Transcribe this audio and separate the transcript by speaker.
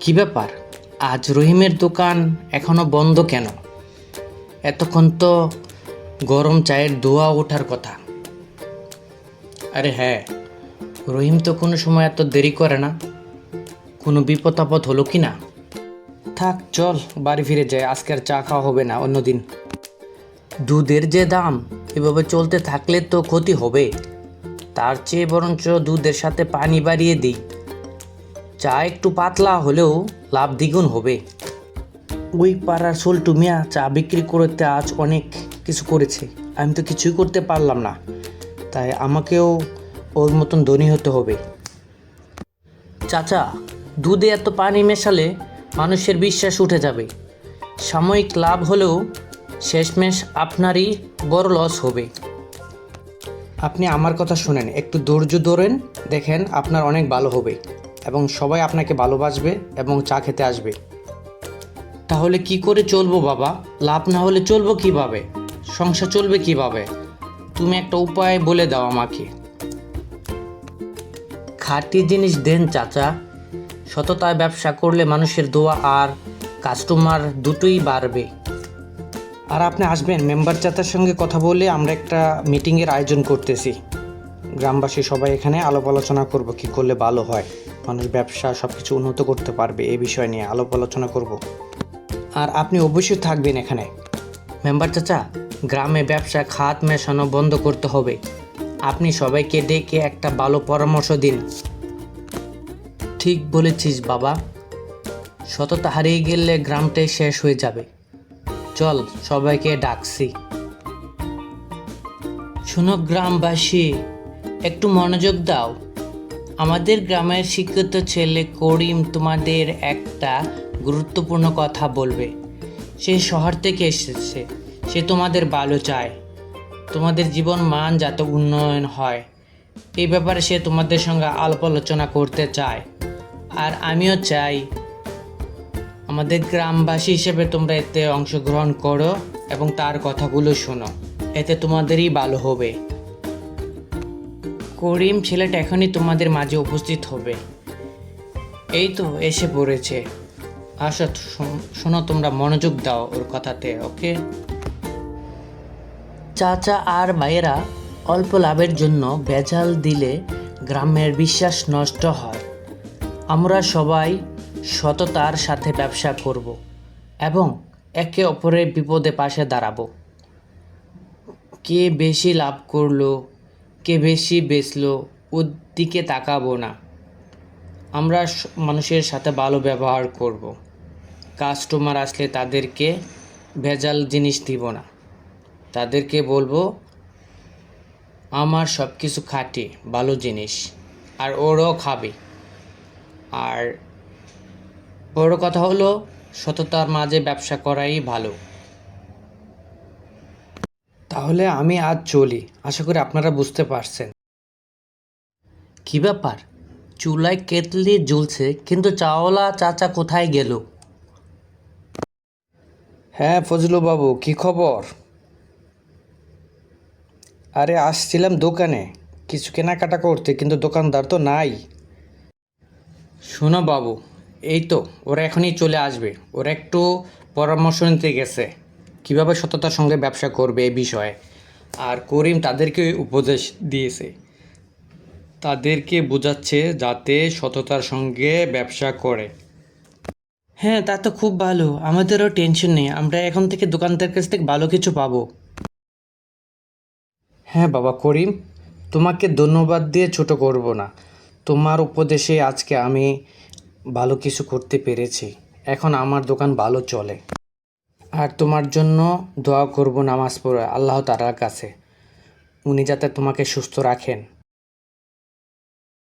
Speaker 1: কি ব্যাপার? আজ রহিমের দোকান এখনো বন্ধ কেন? এতক্ষণ তো গরম চায়ের ধোঁয়া ওঠার কথা। আরে হ্যাঁ, রহিম তো কোনো সময় এত দেরি করে না। কোনো বিপদ আপদ হলো কি না? থাক, চল বাড়ি ফিরে যাই, আজকে আর চা খাওয়া হবে না, অন্যদিন। দুধের যে দাম, এভাবে চলতে থাকলে তো ক্ষতি হবে। তার চেয়ে বরঞ্চ দুধের সাথে পানি বাড়িয়ে দিই। চা একটু পাতলা হলেও লাভ দ্বিগুণ হবে। ওই পাড়ার সল্টু মিয়া চা বিক্রি করতে আজ অনেক কিছু করেছে, আমি তো কিছুই করতে পারলাম না। তাই আমাকেও ওর মতন ধনী হতে হবে। চাচা, দুধে এত পানি মেশালে মানুষের বিশ্বাস উঠে যাবে। সাময়িক লাভ হলেও শেষমেশ আপনারই বড় লস হবে। আপনি আমার কথা শুনেন, একটু ধৈর্য ধরেন, দেখেন আপনার অনেক ভালো হবে এবং সবাই আপনাকে ভালোবাসবে এবং চা খেতে আসবে। তাহলে কি করে চলবো বাবা? লাভ না হলে চলবো কিভাবে? সংসার চলবে কিভাবে? তুমি একটা উপায় বলে দাও আমাকে। খাঁটি জিনিস দেন চাচা। সততায় ব্যবসা করলে মানুষের দোয়া আর কাস্টমার দুটোই বাড়বে। আর আপনি আসবেন, মেম্বার চাচার সঙ্গে কথা বলে আমরা একটা মিটিংয়ের আয়োজন করতেছি। গ্রামবাসী সবাই এখানে আলাপ আলোচনা করব কি করলে ভালো হয়, মানুষ ব্যবসা সব কিছু উন্নত করতে পারবে, এই বিষয় নিয়ে আলাপ আলোচনা করব। আর আপনি অবশ্যই থাকবেন এখানে। মেম্বার চাচা, গ্রামে ব্যবসা খাত মেশানো বন্ধ করতে হবে। আপনি সবাইকে ডেকে একটা ভালো পরামর্শ দিন। ঠিক বলেছিস বাবা, সততা হারিয়ে গেলে গ্রামটাই শেষ হয়ে যাবে। চল, সবাইকে ডাকছি। শোনো গ্রামবাসী, একটু মনোযোগ দাও। আমাদের গ্রামের শিক্ষিত ছেলে করিম তোমাদের একটা গুরুত্বপূর্ণ কথা বলবে। সে শহর থেকে এসেছে, সে তোমাদের ভালো চায়, তোমাদের জীবন মান যাতে উন্নয়ন হয় এই ব্যাপারে সে তোমাদের সঙ্গে আলাপ আলোচনা করতে চায়। আর আমিও চাই আমাদের গ্রামবাসী হিসেবে তোমরা এতে অংশগ্রহণ করো এবং তার কথাগুলো শোনো, এতে তোমাদেরই ভালো হবে। করিম ছেলেটা এখনই তোমাদের মাঝে উপস্থিত হবে। এই তো এসে পড়েছে। আসো, শোনো, তোমরা মনোযোগ দাও ওর কথাতে, ওকে? চাচা আর ভাইয়েরা, অল্প লাভের জন্য ভেজাল দিলে গ্রামের বিশ্বাস নষ্ট হয়। আমরা সবাই সততার সাথে ব্যবসা করব এবং একে অপরের বিপদে পাশে দাঁড়াবো। কে বেশি লাভ করলো, কে বেশি বেচলো, ওর দিকে তাকাবো না। আমরা মানুষের সাথে ভালো ব্যবহার করব। কাস্টমার আসলে তাদেরকে ভেজাল জিনিস দিব না, তাদেরকে বলবো আমার সব কিছু খাঁটি ভালো জিনিস, আর ওরাও খাবে। আর বড় কথা হলো সততার মাঝে ব্যবসা করাই ভালো। তাহলে আমি আজ চলি, আশা করি আপনারা বুঝতে পারছেন। কি ব্যাপার? চুলায় কেতলি জ্বলছে কিন্তু চাওয়ালা চাচা কোথায় গেল? হ্যাঁ ফজলু বাবু, কি খবর? আরে আসছিলাম দোকানে কিছু কেনাকাটা করতে, কিন্তু দোকানদার তো নাই। শোনো বাবু, এই তো ওরা এখনই চলে আসবে। ওরা একটু পরামর্শ নিতে গেছে কীভাবে সততার সঙ্গে ব্যবসা করবে এই বিষয়ে। আর করিম তাদেরকে উপদেশ দিয়েছে, তাদেরকে বোঝাচ্ছে যাতে সততার সঙ্গে ব্যবসা করে। হ্যাঁ, তা তো খুব ভালো, আমাদেরও টেনশন নেই, আমরা এখন থেকে দোকানদার কাছ থেকে ভালো কিছু পাবো। হ্যাঁ বাবা করিম, তোমাকে ধন্যবাদ দিয়ে ছোট করব না। তোমার উপদেশে আজকে আমি ভালো কিছু করতে পেরেছি, এখন আমার দোকান ভালো চলে। আর তোমার জন্য দোয়া করব নামাজ পড়ে আল্লাহ তাআলার কাছে, উনি যাতে তোমাকে সুস্থ রাখেন।